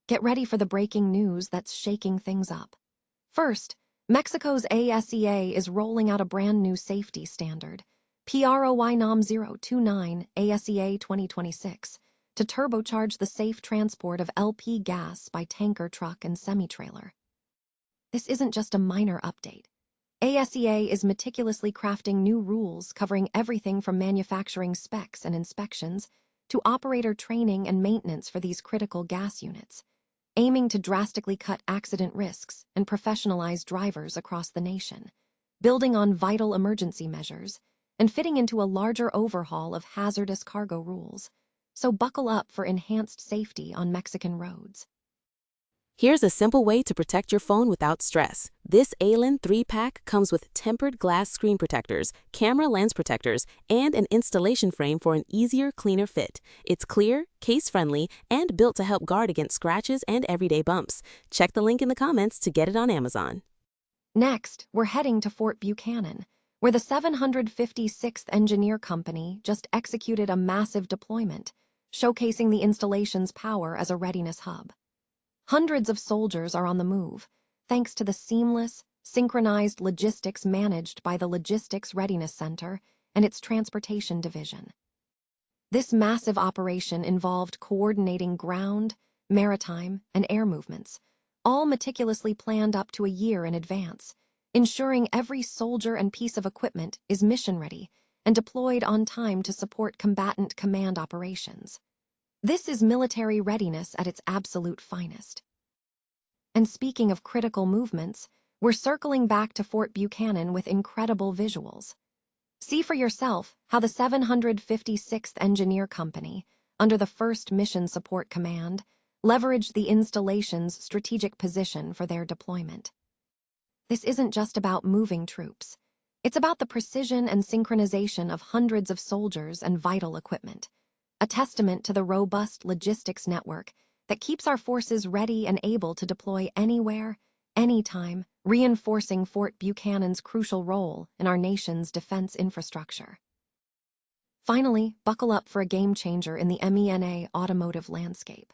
Get ready for the breaking news that's shaking things up. First, Mexico's ASEA is rolling out a brand new safety standard, PROY NOM 029 ASEA 2026, to turbocharge the safe transport of LP gas by tanker, truck, and semi-trailer. This isn't just a minor update. ASEA is meticulously crafting new rules covering everything from manufacturing specs and inspections to operator training and maintenance for these critical gas units, aiming to drastically cut accident risks and professionalize drivers across the nation, building on vital emergency measures and fitting into a larger overhaul of hazardous cargo rules. So buckle up for enhanced safety on Mexican roads. Here's a simple way to protect your phone without stress. This ALIN 3-pack comes with tempered glass screen protectors, camera lens protectors, and an installation frame for an easier, cleaner fit. It's clear, case-friendly, and built to help guard against scratches and everyday bumps. Check the link in the comments to get it on Amazon. Next, we're heading to Fort Buchanan, where the 756th Engineer Company just executed a massive deployment, showcasing the installation's power as a readiness hub. Hundreds of soldiers are on the move, thanks to the seamless, synchronized logistics managed by the Logistics Readiness Center and its transportation division. This massive operation involved coordinating ground, maritime, and air movements, all meticulously planned up to a year in advance, ensuring every soldier and piece of equipment is mission-ready and deployed on time to support combatant command operations. This is military readiness at its absolute finest. And speaking of critical movements, we're circling back to Fort Buchanan with incredible visuals. See for yourself how the 756th Engineer Company, under the 1st Mission Support Command, leveraged the installation's strategic position for their deployment. This isn't just about moving troops. It's about the precision and synchronization of hundreds of soldiers and vital equipment, a testament to the robust logistics network that keeps our forces ready and able to deploy anywhere, anytime, reinforcing Fort Buchanan's crucial role in our nation's defense infrastructure. Finally, buckle up for a game-changer in the MENA automotive landscape.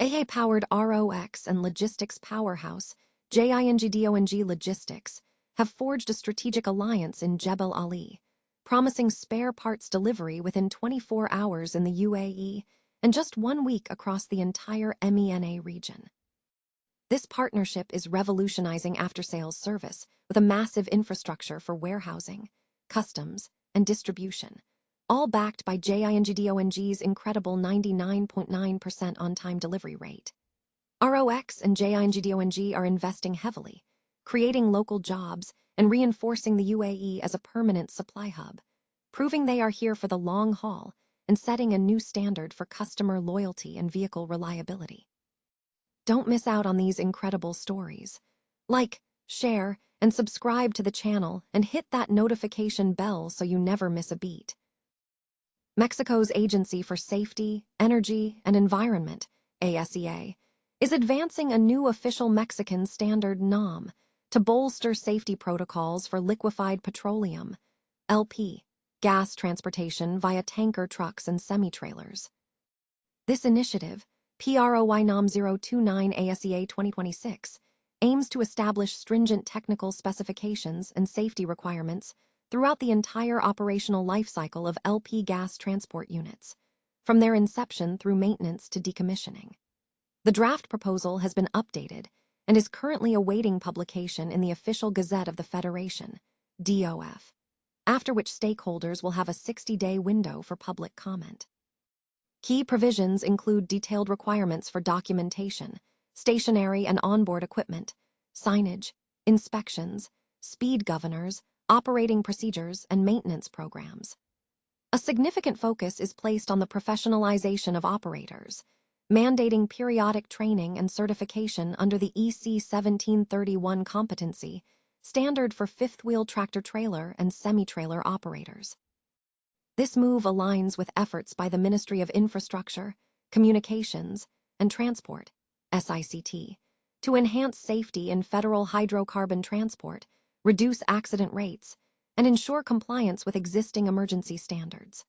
ASEA-powered ROX and logistics powerhouse, JINGDONG Logistics, have forged a strategic alliance in Jebel Ali, promising spare parts delivery within 24 hours in the UAE and just 1 week across the entire MENA region. This partnership is revolutionizing after-sales service with a massive infrastructure for warehousing, customs, and distribution, all backed by JINGDONG's incredible 99.9% on-time delivery rate. ROX and JINGDONG are investing heavily, creating local jobs and reinforcing the UAE as a permanent supply hub, proving they are here for the long haul and setting a new standard for customer loyalty and vehicle reliability. Don't miss out on these incredible stories. Like, share, and subscribe to the channel and hit that notification bell so you never miss a beat. Mexico's Agency for Safety, Energy, and Environment, ASEA, is advancing a new official Mexican standard NOM to bolster safety protocols for liquefied petroleum, LP, gas transportation via tanker trucks and semi-trailers. This initiative, PROY NOM 029 ASEA 2026, aims to establish stringent technical specifications and safety requirements throughout the entire operational lifecycle of LP gas transport units, from their inception through maintenance to decommissioning. The draft proposal has been updated and is currently awaiting publication in the Official Gazette of the Federation, DOF, after which stakeholders will have a 60-day window for public comment. Key provisions include detailed requirements for documentation, stationary and onboard equipment, signage, inspections, speed governors, operating procedures, and maintenance programs. A significant focus is placed on the professionalization of operators, mandating periodic training and certification under the EC 1731 competency, standard for fifth-wheel tractor-trailer and semi-trailer operators. This move aligns with efforts by the Ministry of Infrastructure, Communications, and Transport, SICT, to enhance safety in federal hydrocarbon transport, reduce accident rates, and ensure compliance with existing emergency standards.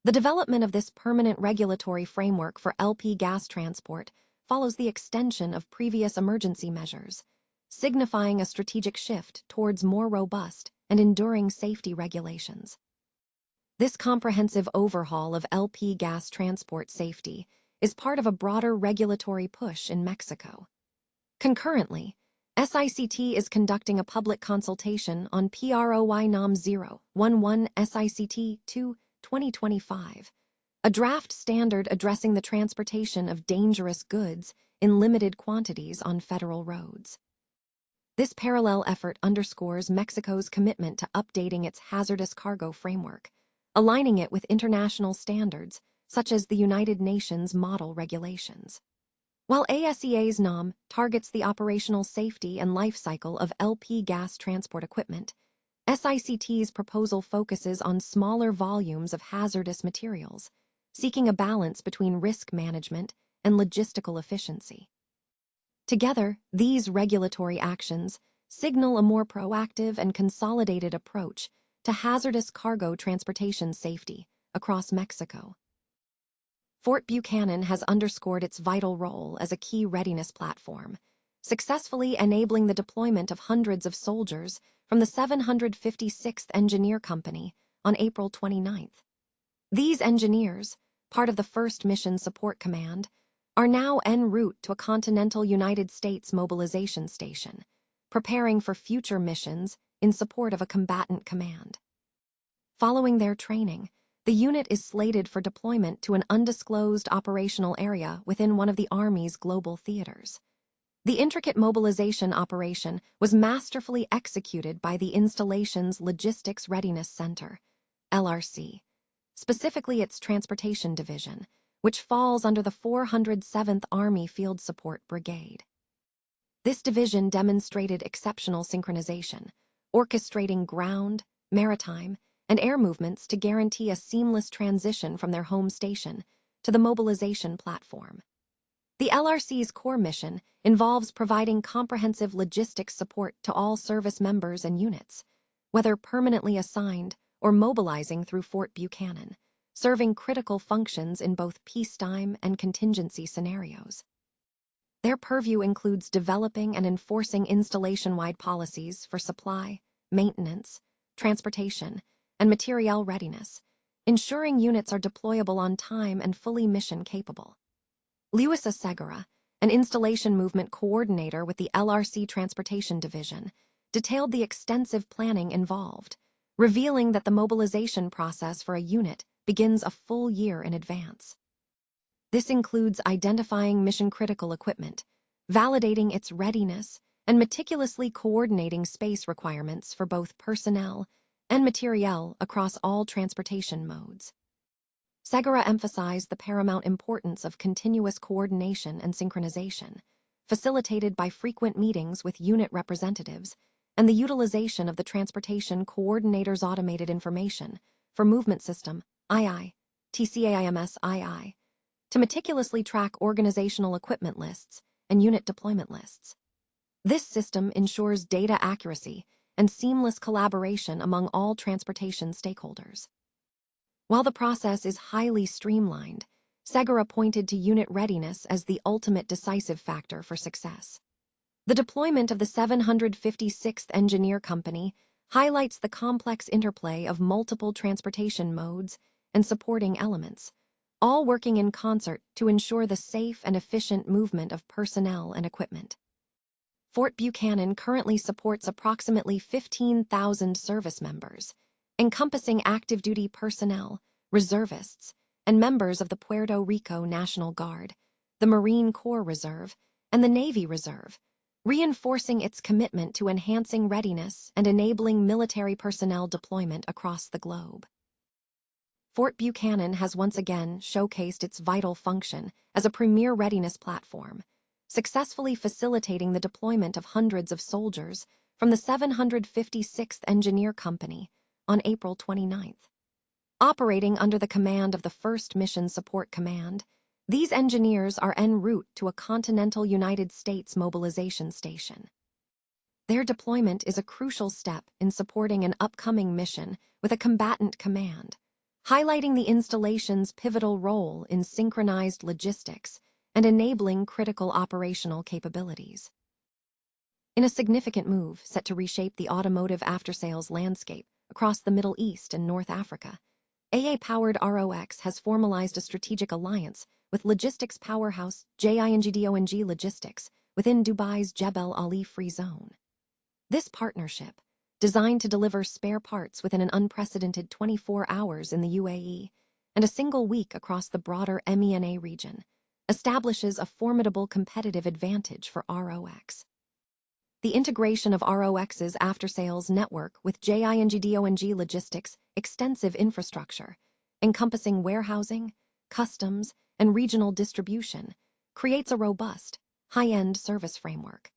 The development of this permanent regulatory framework for LP gas transport follows the extension of previous emergency measures, signifying a strategic shift towards more robust and enduring safety regulations. This comprehensive overhaul of LP gas transport safety is part of a broader regulatory push in Mexico. Concurrently, SICT is conducting a public consultation on PROY NOM 011 SICT 2 2025, a draft standard addressing the transportation of dangerous goods in limited quantities on federal roads. This parallel effort underscores Mexico's commitment to updating its hazardous cargo framework, aligning it with international standards such as the United Nations Model Regulations. While ASEA's NOM targets the operational safety and life cycle of LP gas transport equipment, SICT's proposal focuses on smaller volumes of hazardous materials, seeking a balance between risk management and logistical efficiency. Together, these regulatory actions signal a more proactive and consolidated approach to hazardous cargo transportation safety across Mexico. Fort Buchanan has underscored its vital role as a key readiness platform, successfully enabling the deployment of hundreds of soldiers from the 756th Engineer Company on April 29. These engineers, part of the 1st Mission Support Command, are now en route to a continental United States mobilization station, preparing for future missions in support of a combatant command. Following their training, the unit is slated for deployment to an undisclosed operational area within one of the Army's global theaters. The intricate mobilization operation was masterfully executed by the installation's Logistics Readiness Center, LRC, specifically its Transportation Division, which falls under the 407th Army Field Support Brigade. This division demonstrated exceptional synchronization, orchestrating ground, maritime, and air movements to guarantee a seamless transition from their home station to the mobilization platform. The LRC's core mission involves providing comprehensive logistics support to all service members and units, whether permanently assigned or mobilizing through Fort Buchanan, serving critical functions in both peacetime and contingency scenarios. Their purview includes developing and enforcing installation-wide policies for supply, maintenance, transportation, and materiel readiness, ensuring units are deployable on time and fully mission-capable. Luisa Segura, an installation movement coordinator with the LRC Transportation Division, detailed the extensive planning involved, revealing that the mobilization process for a unit begins a full year in advance. This includes identifying mission-critical equipment, validating its readiness, and meticulously coordinating space requirements for both personnel and materiel across all transportation modes. Segura emphasized the paramount importance of continuous coordination and synchronization, facilitated by frequent meetings with unit representatives and the utilization of the Transportation Coordinator's Automated Information for Movement System, II, TCAIMS II, to meticulously track organizational equipment lists and unit deployment lists. This system ensures data accuracy and seamless collaboration among all transportation stakeholders. While the process is highly streamlined, Segura pointed to unit readiness as the ultimate decisive factor for success. The deployment of the 756th Engineer Company highlights the complex interplay of multiple transportation modes and supporting elements, all working in concert to ensure the safe and efficient movement of personnel and equipment. Fort Buchanan currently supports approximately 15,000 service members, encompassing active duty personnel, reservists, and members of the Puerto Rico National Guard, the Marine Corps Reserve, and the Navy Reserve, reinforcing its commitment to enhancing readiness and enabling military personnel deployment across the globe. Fort Buchanan has once again showcased its vital function as a premier readiness platform, successfully facilitating the deployment of hundreds of soldiers from the 756th Engineer Company on April 29. Operating under the command of the 1st Mission Support Command, these engineers are en route to a continental United States mobilization station. Their deployment is a crucial step in supporting an upcoming mission with a combatant command, highlighting the installation's pivotal role in synchronized logistics and enabling critical operational capabilities. In a significant move set to reshape the automotive after-sales landscape across the Middle East and North Africa, AA-powered ROX has formalized a strategic alliance with logistics powerhouse JINGDONG Logistics within Dubai's Jebel Ali Free Zone. This partnership, designed to deliver spare parts within an unprecedented 24 hours in the UAE and a single week across the broader MENA region, establishes a formidable competitive advantage for ROX. The integration of ROX's after-sales network with JINGDONG Logistics' extensive infrastructure, encompassing warehousing, customs, and regional distribution, creates a robust, high-end service framework.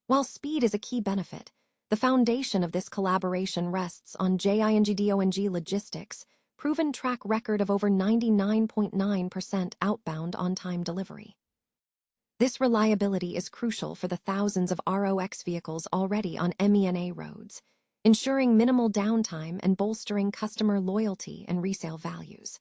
While speed is a key benefit, the foundation of this collaboration rests on JINGDONG Logistics' proven track record of over 99.9% outbound on-time delivery. This reliability is crucial for the thousands of ROX vehicles already on MENA roads, ensuring minimal downtime and bolstering customer loyalty and resale values.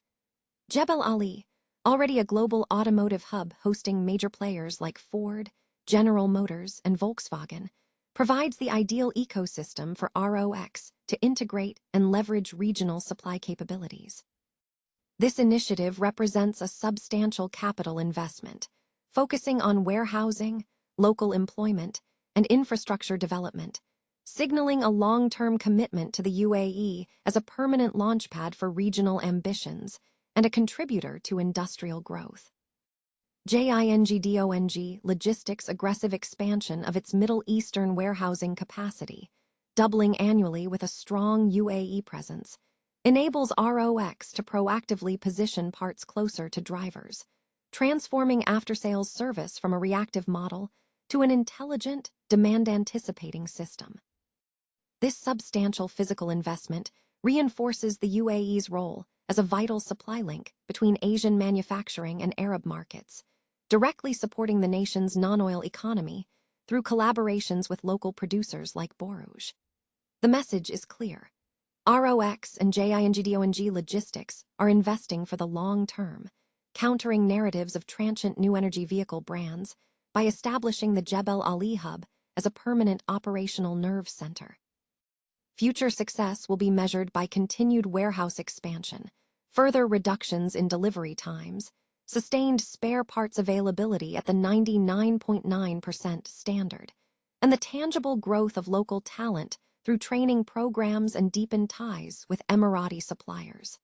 Jebel Ali, already a global automotive hub hosting major players like Ford, General Motors, and Volkswagen, provides the ideal ecosystem for ROX to integrate and leverage regional supply capabilities. This initiative represents a substantial capital investment, focusing on warehousing, local employment, and infrastructure development, signaling a long-term commitment to the UAE as a permanent launchpad for regional ambitions and a contributor to industrial growth. JINGDONG Logistics' aggressive expansion of its Middle Eastern warehousing capacity, doubling annually with a strong UAE presence, enables ROX to proactively position parts closer to drivers, transforming after-sales service from a reactive model to an intelligent, demand-anticipating system. This substantial physical investment reinforces the UAE's role as a vital supply link between Asian manufacturing and Arab markets, directly supporting the nation's non-oil economy through collaborations with local producers like Borouge. The message is clear. ROX and JINGDONG Logistics are investing for the long term, countering narratives of transient new energy vehicle brands by establishing the Jebel Ali hub as a permanent operational nerve center. Future success will be measured by continued warehouse expansion, further reductions in delivery times, sustained spare parts availability at the 99.9% standard, and the tangible growth of local talent through training programs and deepened ties with Emirati suppliers.